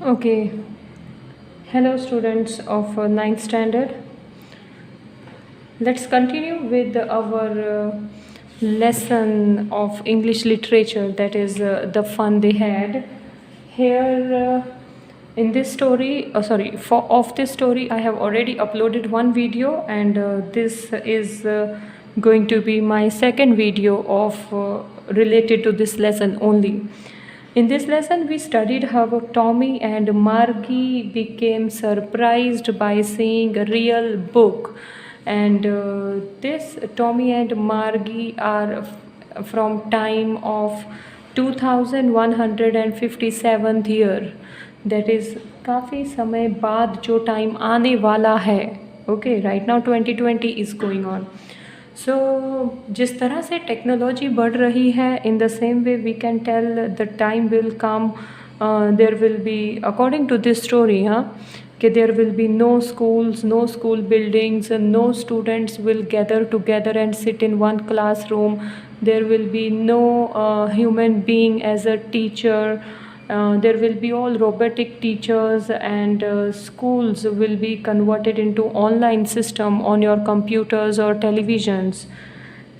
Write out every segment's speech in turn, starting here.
Okay, hello students of ninth standard. Let's continue with our lesson of English literature, that is the fun they had. Here in this story, for of this story I have already uploaded one video, and this is going to be my second video of related to this lesson only. In this lesson, we studied how Tommy and Margie became surprised by seeing a real book. And this Tommy and Margie are from time of 2157th year. That is काफ़ी समय बाद जो time आने वाला है. Okay, right now 2020 is going on. सो जिस तरह से टेक्नोलॉजी बढ़ रही है, in the same way we can tell the time will come, there will be according to this story, हाँ, कि there will be no schools, no school buildings, no students will gather together and sit in one classroom. There will be no human being as a teacher. There will be all robotic teachers, and schools will be converted into online system on your computers or televisions.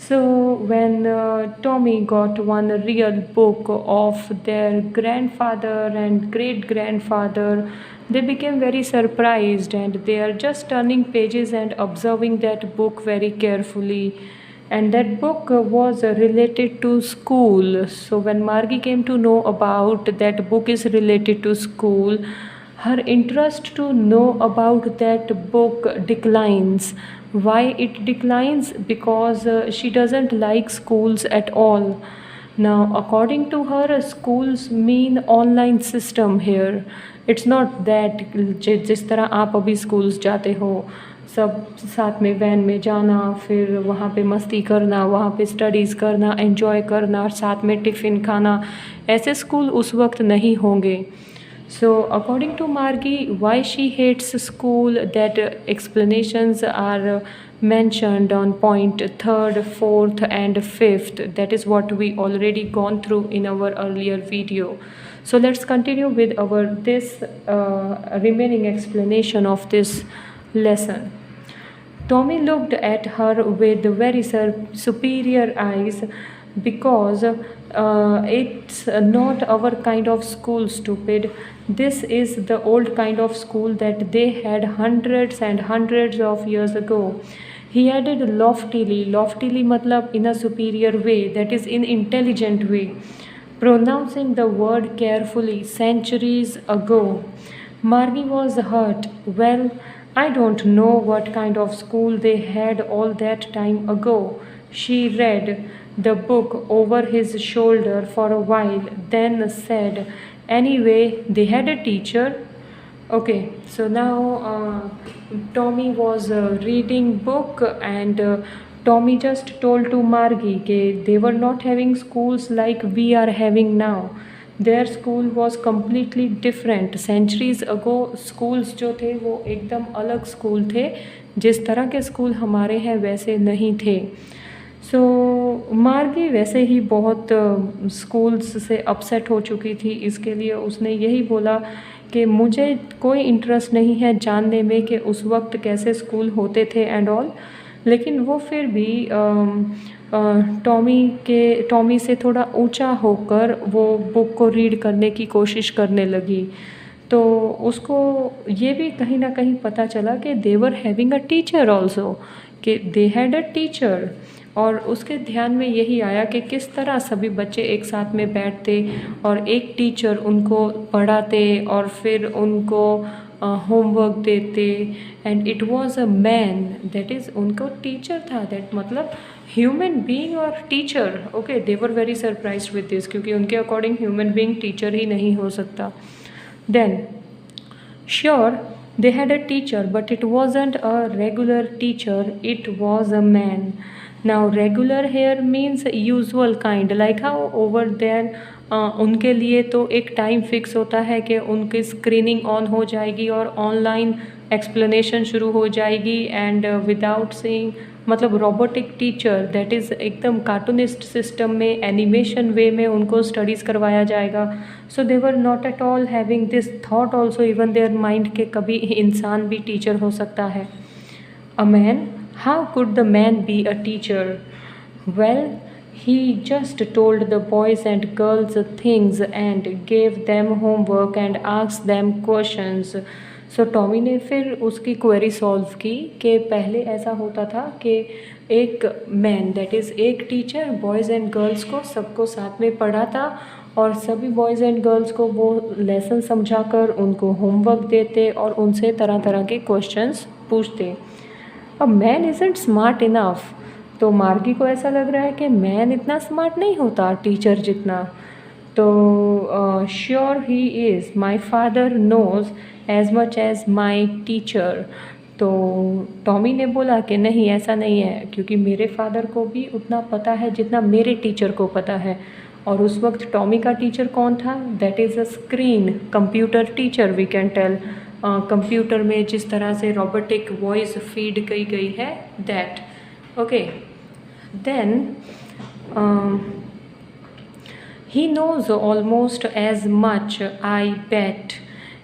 So when Tommy got one real book of their grandfather and great grandfather, they became very surprised, and they are just turning pages and observing that book very carefully. And that book was related to school. So when Margie came to know about that book is related to school, her interest to know about that book declines. Why it declines? Because she doesn't like schools at all. Now, according to her, schools mean online system here. It's not that जिस तरह आप अभी schools जाते हो, सब साथ में van में जाना, फिर वहाँ पे मस्ती करना, वहाँ पे स्टडीज़ करना, एंजॉय करना, साथ में टिफ़िन खाना, ऐसे स्कूल उस वक्त नहीं होंगे. So according to Margie, why she hates school, that explanations are mentioned on point 3rd, 4th and 5th. That is what we already gone through in our earlier video. So let's continue with our this remaining explanation of this lesson. Tommy looked at her with very superior eyes, because it's not our kind of school, stupid. This is the old kind of school that they had hundreds and hundreds of years ago. He added loftily. Loftily matlab in a superior way, that is in intelligent way, pronouncing the word carefully. Centuries ago. Margie was hurt. Well, I don't know what kind of school they had all that time ago. She read the book over his shoulder for a while, then said, anyway, they had a teacher. Okay, so now Tommy was reading book, and Tommy just told to Margie that they were not having schools like we are having now. Their school was completely different. Centuries ago schools जो थे वो एकदम अलग school थे. जिस तरह के school हमारे हैं वैसे नहीं थे. सो मार्गी वैसे ही बहुत स्कूल्स से अपसेट हो चुकी थी. इसके लिए उसने यही बोला कि मुझे कोई इंटरेस्ट नहीं है जानने में कि उस वक्त कैसे स्कूल होते थे एंड ऑल. लेकिन वो फिर भी टॉमी से थोड़ा ऊंचा होकर वो बुक को रीड करने की कोशिश करने लगी. तो उसको ये भी कहीं ना कहीं पता चला कि they were having a teacher also, कि दे हैड अ टीचर. और उसके ध्यान में यही आया कि किस तरह सभी बच्चे एक साथ में बैठते और एक टीचर उनको पढ़ाते और फिर उनको होमवर्क देते. And it was a man, that is उनको टीचर था. दैट मतलब ह्यूमन बीइंग और teacher. Okay, they were very surprised with this, क्योंकि उनके अकॉर्डिंग ह्यूमन बीइंग टीचर ही नहीं हो सकता. Then sure they had a teacher, but it wasn't a regular teacher, it was a man. Now regular here means usual kind, like how over there उनके लिए तो एक टाइम फिक्स होता है कि उनकी स्क्रीनिंग ऑन हो जाएगी और ऑनलाइन एक्सप्लेनेशन शुरू हो जाएगी, एंड विदाउट सीइंग मतलब रोबोटिक टीचर, दैट इज़ एकदम कार्टूनिस्ट सिस्टम में, एनिमेशन वे में उनको स्टडीज़ करवाया जाएगा. So they were not at all having this thought also even their mind के कभी इंसान भी टीचर हो सकता है. A man, how could the man be a teacher? Well, he just told the boys and girls things and gave them homework and asked them questions. So Tommy ने फिर उसकी क्वेरी सॉल्व की कि पहले ऐसा होता था कि एक मैन, दैट इज़ एक टीचर, बॉयज़ एंड गर्ल्स को सबको साथ में पढ़ाता और सभी बॉयज़ एंड गर्ल्स को वो लेसन समझाकर उनको होमवर्क देते और उनसे तरह तरह के क्वेश्चंस पूछते. अब मैन इज़ंट स्मार्ट इनफ. तो मार्गी को ऐसा लग रहा है कि मैन इतना स्मार्ट नहीं होता टीचर जितना. तो श्योर ही is, my father knows as much as my teacher. तो टॉमी ने बोला कि नहीं, ऐसा नहीं है, क्योंकि मेरे फादर को भी उतना पता है जितना मेरे टीचर को पता है. और उस वक्त टॉमी का टीचर कौन था? That is a screen computer teacher, we can tell. Computer में जिस तरह से रोबोटिक वॉइस फीड की गई है, that. Okay, then he knows almost as much, I bet.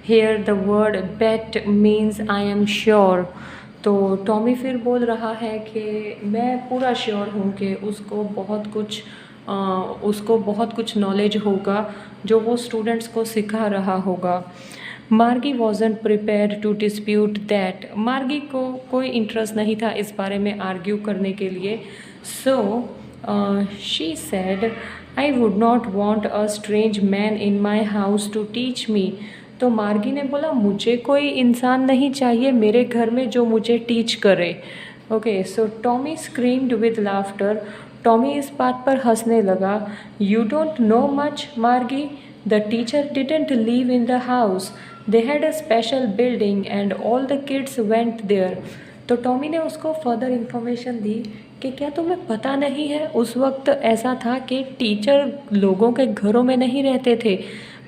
Here the word bet means I am sure. तो Tommy फिर बोल रहा है कि मैं पूरा श्योर हूँ कि उसको बहुत कुछ नॉलेज होगा जो वो स्टूडेंट्स को सिखा रहा होगा. Margie wasn't prepared to dispute that. Margie को कोई इंटरेस्ट नहीं था इस बारे में आर्ग्यू करने के लिए. So she said, I would not want a strange man in my house to teach me. तो मार्गी ने बोला, मुझे कोई इंसान नहीं चाहिए मेरे घर में जो मुझे टीच करे. Okay, so Tommy screamed with laughter. Tommy इस बात पर हंसने लगा. You don't know much Margie. The teacher didn't live in the house. They had a special building and all the kids went there. तो Tommy ने उसको further information दी कि क्या तुम्हें पता नहीं है, उस वक्त ऐसा था कि टीचर लोगों के घरों में नहीं रहते थे,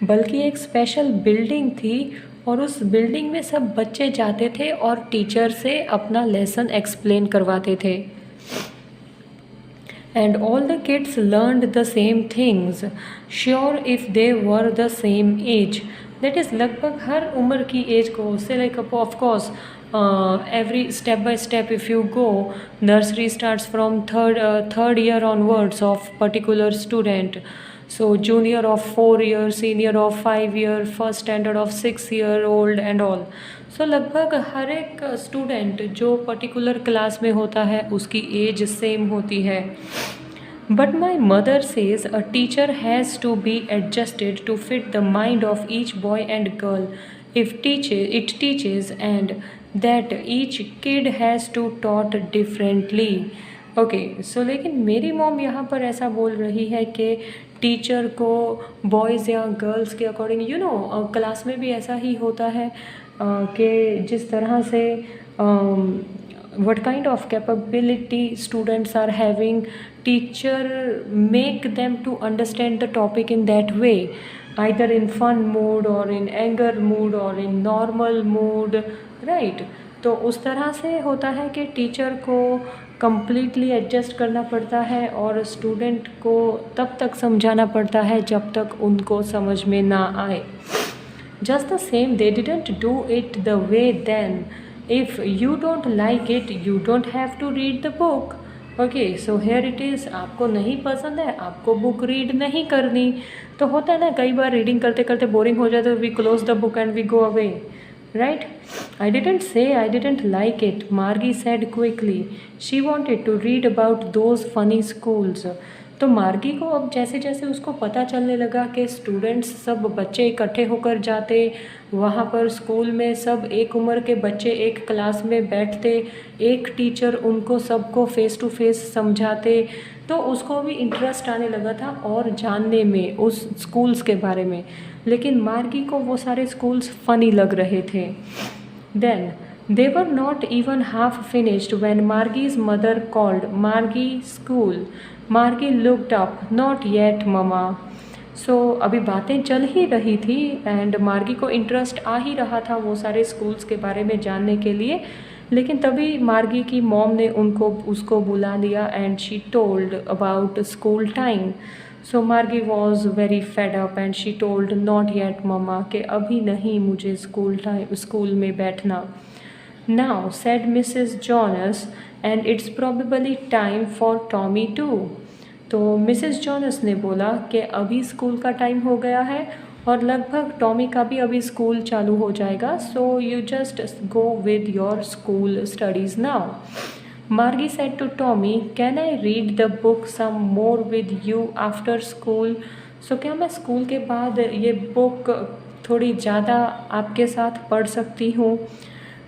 बल्कि एक स्पेशल बिल्डिंग थी और उस बिल्डिंग में सब बच्चे जाते थे और टीचर से अपना लेसन एक्सप्लेन करवाते थे. And all the kids learned the same things, sure if they were the same age. That is, लगभग हर उम्र की एज को से like of course every step by step if you go, nursery starts from third year onwards of particular student. So junior of 4 years, senior of 5 year, first standard of 6 year old and all. So लगभग हर एक student जो particular class में होता है उसकी as same होती है. But my mother says a teacher has to be adjusted to fit the mind of each boy and girl it teaches and that each kid has to taught differently. Okay, so लेकिन मेरी mom यहाँ पर ऐसा बोल रही है कि teacher को बॉयज़ या गर्ल्स के अकॉर्डिंग, यू नो, क्लास में भी ऐसा ही होता है कि जिस तरह से what kind of capability students are having, teacher make them to understand the topic in that way, either in fun mood or in anger mood or in normal mood, right? तो उस तरह से होता है कि टीचर को completely adjust करना पड़ता है और स्टूडेंट को तब तक समझाना पड़ता है जब तक उनको समझ में ना आए. Just the same, they didn't do it the way then. If you don't like it, you don't have to read the book. Okay, so here it is. आपको नहीं पसंद है, आपको बुक रीड नहीं करनी. तो होता है ना, कई बार रीडिंग करते करते बोरिंग हो जाए तो we close the book and we go away, right? I didn't say I didn't like it, Margie said quickly. She wanted to read about those funny schools. तो मार्गी को अब जैसे जैसे उसको पता चलने लगा कि स्टूडेंट्स सब बच्चे इकट्ठे होकर जाते, वहाँ पर स्कूल में सब एक उम्र के बच्चे एक क्लास में बैठते, एक टीचर उनको सबको फ़ेस टू फेस समझाते, तो उसको भी इंटरेस्ट आने लगा था और जानने में उस स्कूल्स के बारे में. लेकिन मार्गी को वो सारे स्कूल्स फ़नी लग रहे थे. Then they were not even half finished when Margie's mother called, Margie, school. Margie looked up, not yet mama. So अभी बातें चल ही रही थी एंड मार्गी को इंटरेस्ट आ ही रहा था वो सारे स्कूल्स के बारे में जानने के लिए. लेकिन तभी मार्गी की मॉम ने उसको बुला लिया and she told about school time. So Margie was very fed up and she told not yet mamma कि अभी नहीं मुझे स्कूल में बैठना. Now said Mrs Jones and it's probably time for Tommy too. तो मिसेस जॉनस ने बोला कि अभी स्कूल का टाइम हो गया है और लगभग टॉमी का भी अभी स्कूल चालू हो जाएगा. So you just go with your school studies now. Margie said to Tommy, can I read the book some more with you after school. So क्या मैं स्कूल के बाद ये बुक थोड़ी ज़्यादा आपके साथ पढ़ सकती हूँ.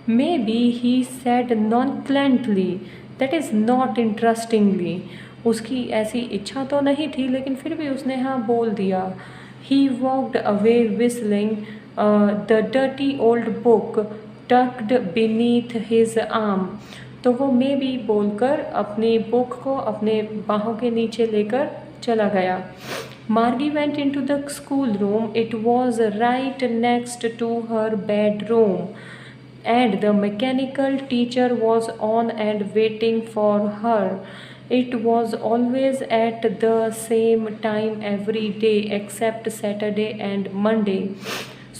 Maybe he said nonchalantly, that is not interestingly. उसकी ऐसी इच्छा तो नहीं थी लेकिन फिर भी उसने हाँ बोल दिया. He walked away whistling, the dirty old book tucked beneath his arm. तो वो मे बी बोलकर अपनी बुक को अपने बाहों के नीचे लेकर चला गया. Margie went into the school room. It was right next to her bedroom and the mechanical teacher was on and waiting for her. It was always at the same time every day except Saturday and Monday.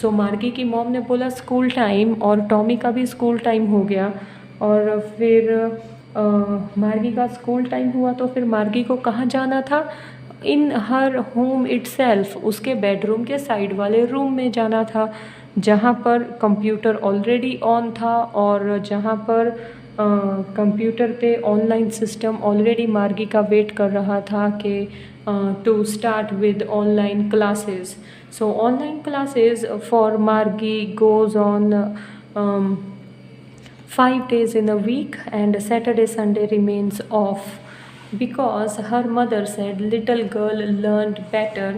So मार्गी की mom ने बोला school time, और Tommy का भी school time हो गया. और फिर मार्गी का स्कूल टाइम हुआ तो फिर मार्गी को कहाँ जाना था. इन हर होम इटसेल्फ, उसके बेडरूम के साइड वाले रूम में जाना था जहाँ पर कंप्यूटर ऑलरेडी ऑन था और जहाँ पर कंप्यूटर पे ऑनलाइन सिस्टम ऑलरेडी मार्गी का वेट कर रहा था कि to start with online classes. So online classes for Margie goes on 5 days in a week and Saturday Sunday remains off because her mother said little girl learned better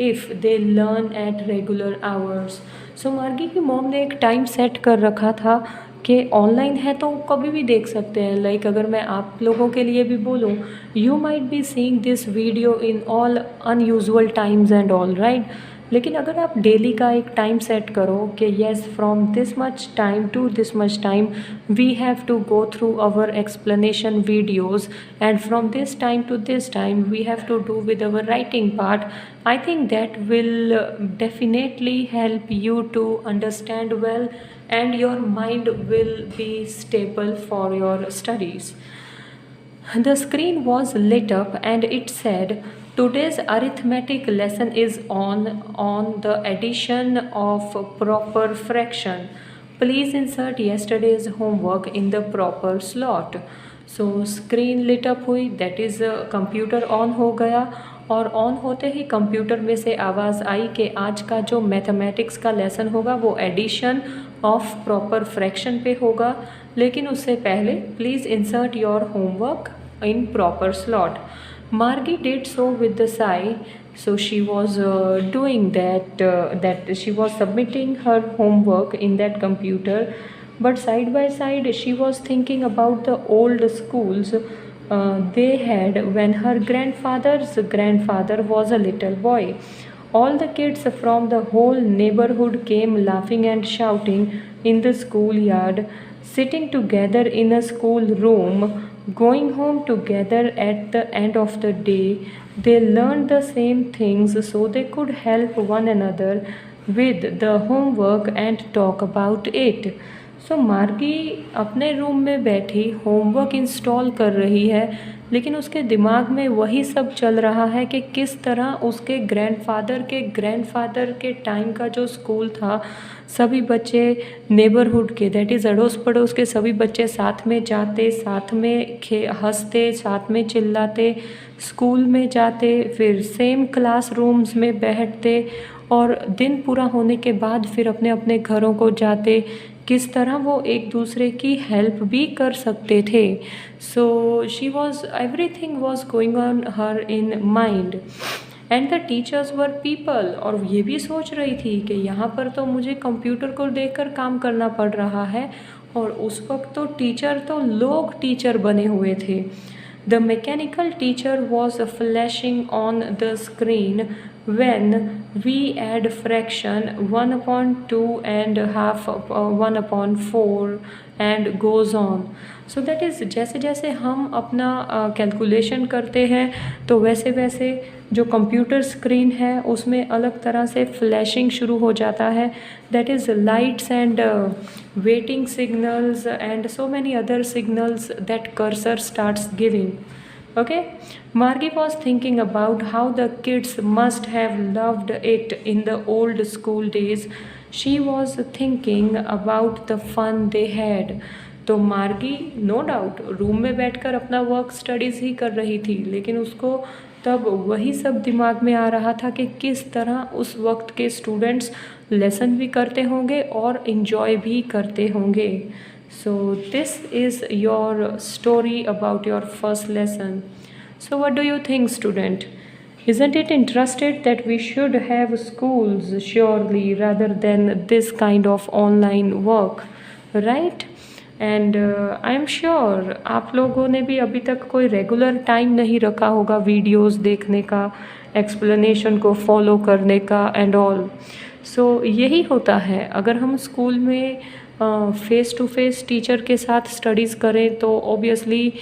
if they learn at regular hours. So मार्गी की mom ने एक time set कर रखा था कि online है तो कभी भी देख सकते हैं. लाइक अगर मैं आप लोगों के लिए भी बोलूँ, you might be seeing this video in all unusual times and all right. लेकिन अगर आप डेली का एक टाइम सेट करो कि yes from this much time to this much time we have to go through our explanation videos and from this time to this time we have to do with our writing part, I think that will definitely help you to understand well and your mind will be stable for your studies. The screen was lit up and it said, today's arithmetic lesson is on the addition of proper fraction. Please insert yesterday's homework in the proper slot. So screen lit up हुई, that is computer on हो गया और on होते ही computer में से आवाज़ आई कि आज का जो मैथमेटिक्स का लेसन होगा वो एडिशन ऑफ प्रॉपर फ्रैक्शन पे होगा. लेकिन उससे पहले please insert your homework in proper slot. Margie did so with the sigh. So she was doing that she was submitting her homework in that computer, but side by side she was thinking about the old schools they had when her grandfather's grandfather was a little boy. All the kids from the whole neighborhood came laughing and shouting in the schoolyard, sitting together in a school room, going home together at the end of the day. They learned the same things so they could help one another with the homework and talk about it. सो मार्गी अपने room में बैठी homework install कर रही है, लेकिन उसके दिमाग में वही सब चल रहा है कि किस तरह उसके ग्रैंडफादर के टाइम का जो स्कूल था, सभी बच्चे नेबरहुड के दैट इज़ अड़ोस पड़ोस के सभी बच्चे साथ में जाते, साथ में हंसते, साथ में चिल्लाते, स्कूल में जाते, फिर सेम क्लासरूम्स में बैठते और दिन पूरा होने के बाद फिर अपने अपने घरों को जाते. किस तरह वो एक दूसरे की हेल्प भी कर सकते थे. So she was everything was going on her in mind and the teachers were people. और ये भी सोच रही थी कि यहाँ पर तो मुझे कंप्यूटर को देखकर काम करना पड़ रहा है और उस वक्त तो टीचर तो लोग टीचर बने हुए थे. The mechanical teacher was flashing on the screen when we add fraction 1 upon 2 and half 1 upon 4 and goes on. So that is जैसे जैसे हम अपना कैलकुलेशन करते हैं तो वैसे वैसे जो कंप्यूटर स्क्रीन है उसमें अलग तरह से फ्लैशिंग शुरू हो जाता है. That is lights and waiting signals and so many other signals that cursor starts giving. Okay, Margi was thinking about how the kids must have loved it in the old school days. She was thinking about the fun they had. तो मार्गी no doubt room में बैठकर अपना work studies ही कर रही थी, लेकिन उसको तब वही सब दिमाग में आ रहा था कि किस तरह उस वक्त के स्टूडेंट्स लेसन भी करते होंगे और इन्जॉय भी करते होंगे. So this is your story about your first lesson. So what do you think, student? Isn't it interesting that we should have schools surely rather than this kind of online work, right? And I'm sure आप लोगों ने भी अभी तक कोई regular time नहीं रखा होगा वीडियोस देखने का, एक्सप्लेनेशन को फॉलो करने का एंड ऑल. सो यही होता है अगर हम स्कूल में फेस टू फेस टीचर के साथ स्टडीज़ करें तो obviously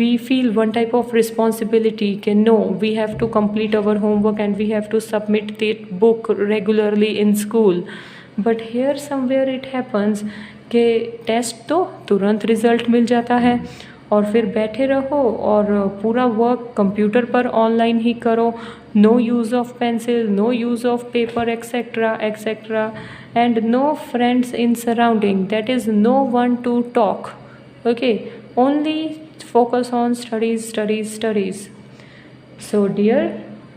we feel one type of responsibility कि no we have to complete our homework and we have to submit that book regularly in school. But here somewhere it happens कि test तो तुरंत result मिल जाता है और फिर बैठे रहो और पूरा वर्क कंप्यूटर पर ऑनलाइन ही करो. No use of pencil, no use of paper etcetera etcetera and no friends in surrounding. That is no one to talk. Okay, only focus on studies studies studies. So dear,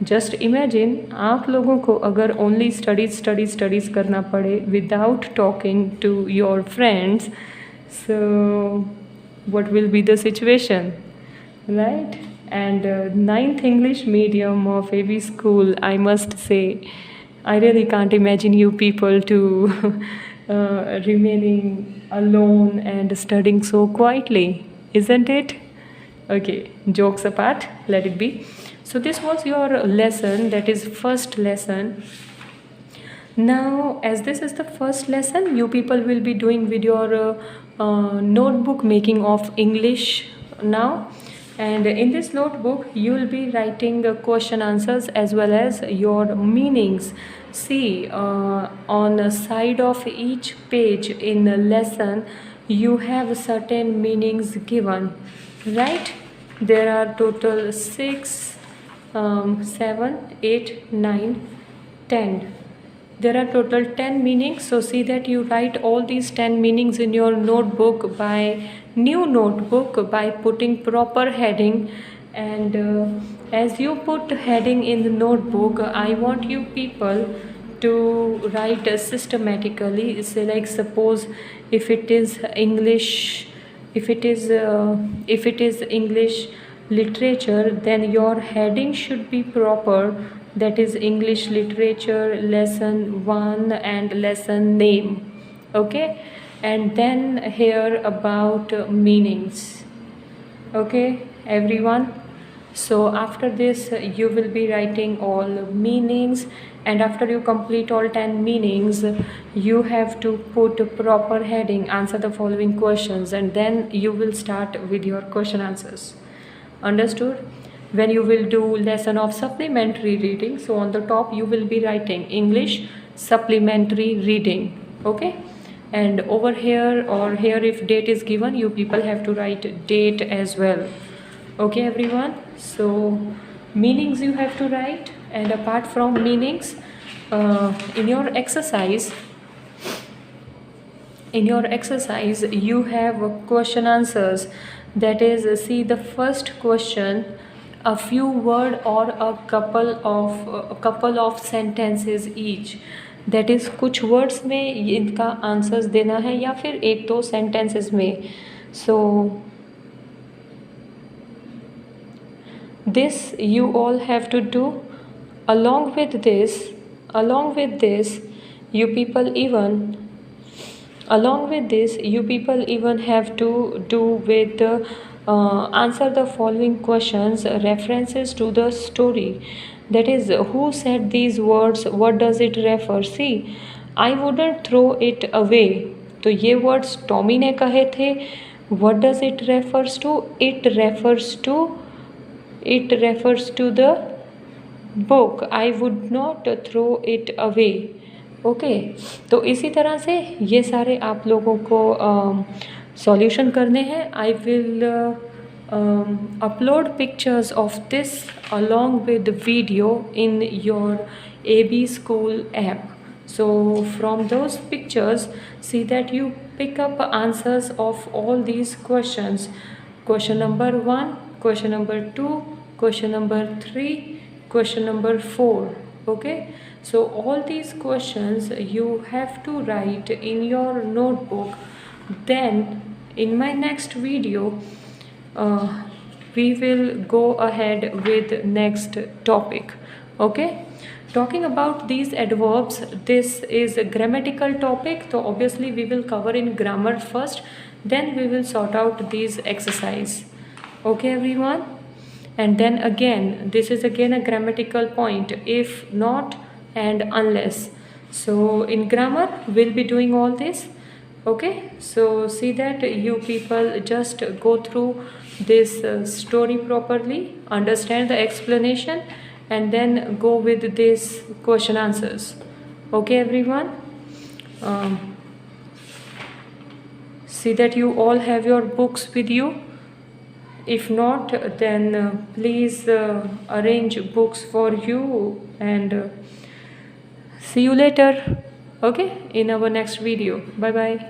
just imagine आप लोगों को अगर only studies करना पड़े without talking to your friends, so what will be the situation, right? And ninth English medium of AB school, I must say, I really can't imagine you people to remaining alone and studying so quietly, isn't it? Okay, jokes apart, let it be. So this was your lesson, that is first lesson. Now as this is the first lesson, you people will be doing with your notebook making of English now, and in this notebook you will be writing question answers as well as your meanings. See, on the side of each page in the lesson you have certain meanings given, right? There are total 6, 7, 8, 9, 10. There are total 10 meanings, so see that you write all these 10 meanings in your notebook by new notebook by putting proper heading. And as you put heading in the notebook, I want you people to write systematically. Say like suppose if it is English, if it is English literature, then your heading should be proper. That is English literature lesson 1 and lesson name. Okay, and then here about meanings. Okay everyone, so after this you will be writing all meanings, and after you complete all 10 meanings you have to put proper heading, answer the following questions, and then you will start with your question answers. Understood? When you will do lesson of supplementary reading, so on the top you will be writing English supplementary reading. Okay, and over here or here if date is given, you people have to write date as well. Okay everyone, so meanings you have to write, and apart from meanings, in your exercise you have question answers. That is, see the first question, a few word or a couple of sentences each. That is, कुछ words में इनका answers देना है या फिर एक दो sentences में. So this you all have to do. Along with this you people even have to do with answer the following questions, references to the story. that is, who said these words, what does it refer? See, I wouldn't throw it away. तो ये words Tommy ने कहे थे. what does it refers to? it refers to the book. I would not throw it away. Okay तो इसी तरह से ये सारे आप लोगों को सॉल्यूशन करने हैं. I will upload pictures of this along with the video in your AB School app. So from those pictures, see that you pick up answers of all these questions. Question number 1, question number 2, question number 3, question number 4. Okay, so all these questions you have to write in your notebook. Then in my next video we will go ahead with next topic. Okay, talking about these adverbs, this is a grammatical topic, so obviously we will cover in grammar first, then we will sort out these exercise. Okay everyone, and then again this is again a grammatical point, if not and unless. So in grammar we'll be doing all this. Okay, so see that you people just go through this story properly, understand the explanation, and then go with this question answers. Okay everyone, see that you all have your books with you. If not, then please arrange books for you, and see you later. Okay, in our next video. Bye bye.